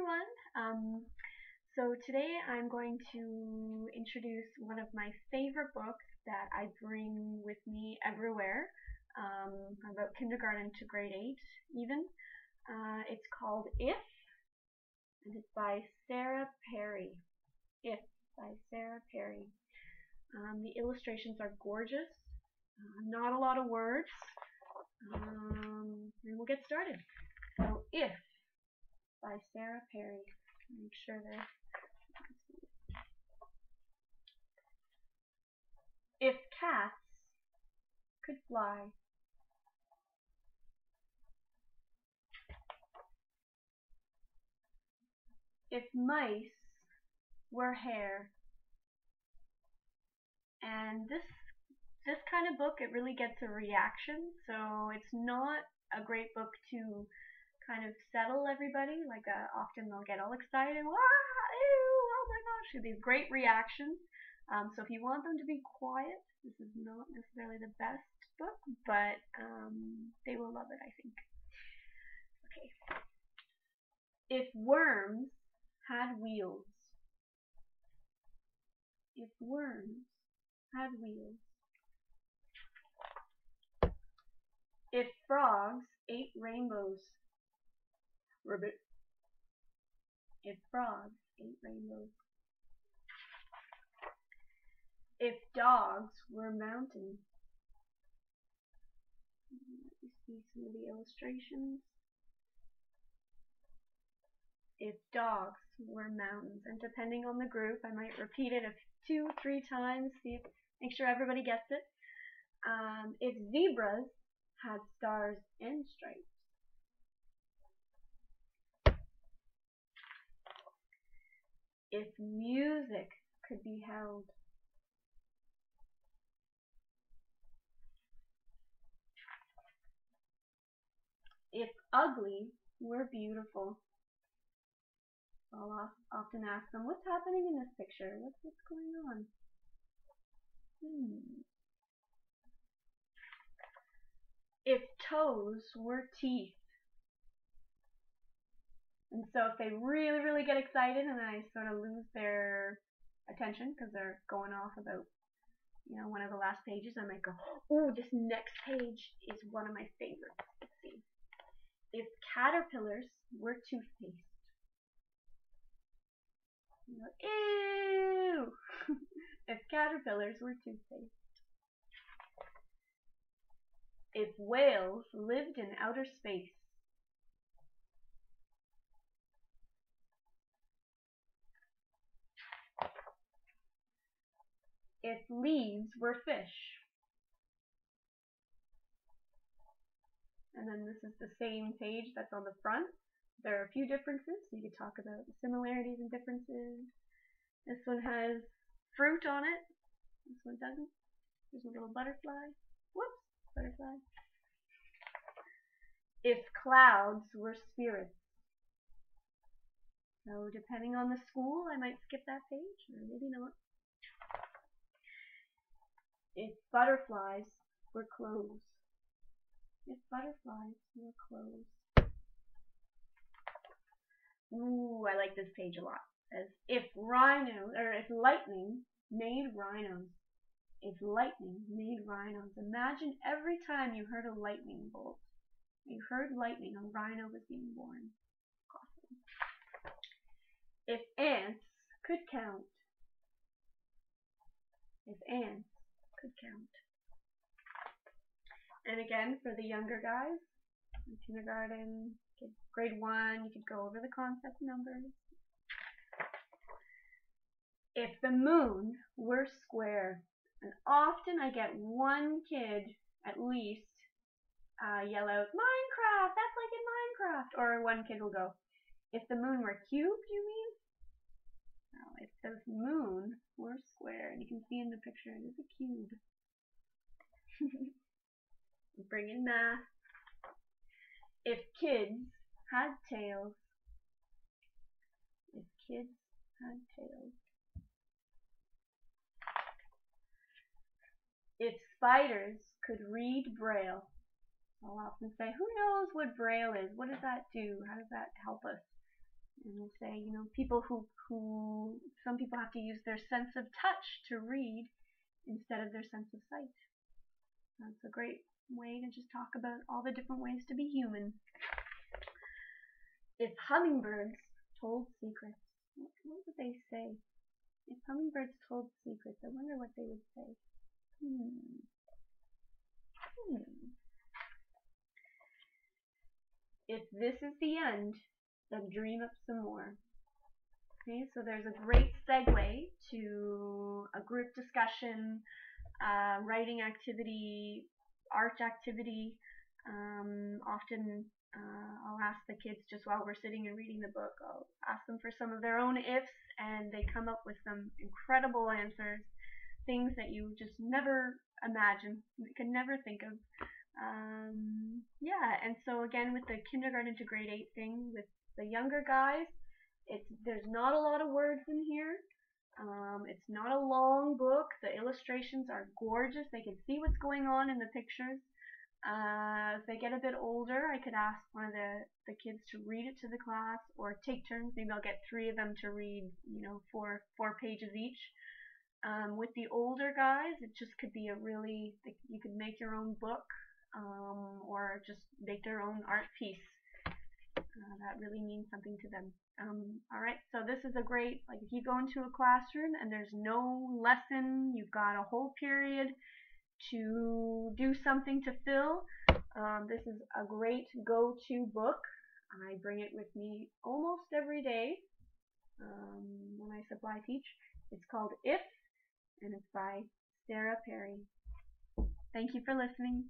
everyone. So today I'm going to introduce one of my favorite books that I bring with me everywhere, about kindergarten to grade 8 even. It's called If, and it's by Sarah Perry. If by Sarah Perry. The illustrations are gorgeous, not a lot of words, and we'll get started. So If by Sarah Perry. Make sure that if cats could fly, if mice were hair, and this kind of book, it really gets a reaction, so it's not a great book to kind of settle everybody. Like often they'll get all excited, wow, ew, oh my gosh, these great reactions. So if you want them to be quiet, this is not necessarily the best book, but they will love it, I think. Okay. If worms had wheels. If worms had wheels. If frogs ate rainbows. Ribbit. If frogs ate rainbows. If dogs were mountains. Let me see some of the illustrations. If dogs were mountains, and depending on the group, I might repeat it 2-3 times, make sure everybody gets it. If zebras had stars and stripes. If music could be held. If ugly were beautiful. I'll often ask them, what's happening in this picture? What's going on? If toes were teeth. And so if they really, really get excited and I sort of lose their attention because they're going off about, one of the last pages, I might go, oh, this next page is one of my favorites. Let's see. If caterpillars were toothpaste. Ew! If caterpillars were toothpaste. If whales lived in outer space. If leaves were fish. And then this is the same page that's on the front. There are a few differences, so you could talk about the similarities and differences. This one has fruit on it. This one doesn't. There's a little butterfly. Whoops, butterfly. If clouds were spirits. So depending on the school, I might skip that page, or maybe not. If butterflies were clothes. If butterflies were clothes. Ooh, I like this page a lot. It says, if lightning made rhinos. If lightning made rhinos. Imagine every time you heard a lightning bolt. You heard lightning, a rhino was being born. Awesome. If ants could count. If ants could count. And again, for the younger guys, in kindergarten, grade 1, you could go over the concept numbers. If the moon were square, and often I get one kid at least yell out, Minecraft, that's like in Minecraft, or one kid will go, if the moon were cubed, you mean? No, if the moon were square, and you can see in the picture it is a cube. Bring in math. If kids had tails. If kids had tails. If spiders could read Braille. I'll often say, who knows what Braille is? What does that do? How does that help us? And we'll say, people who some people have to use their sense of touch to read instead of their sense of sight. That's a great way to just talk about all the different ways to be human. If hummingbirds told secrets, what would they say? If hummingbirds told secrets, I wonder what they would say. If this is the end, then dream up some more. Okay, so there's a great segue to a group discussion, writing activity, art activity. Often I'll ask the kids just while we're sitting and reading the book, I'll ask them for some of their own ifs, and they come up with some incredible answers, things that you just never imagine, you can never think of. Yeah, and so again with the kindergarten to grade 8 thing with the younger guys, there's not a lot of words in here. It's not a long book. The illustrations are gorgeous. They can see what's going on in the pictures. If they get a bit older, I could ask one of the kids to read it to the class, or take turns. Maybe I'll get 3 of them to read, four pages each. With the older guys, it just could be you could make your own book, or just make their own art piece. That really means something to them. Alright, so this is a great, if you go into a classroom and there's no lesson, you've got a whole period to do something to fill, this is a great go-to book. I bring it with me almost every day when I supply teach. It's called If, and it's by Sarah Perry. Thank you for listening.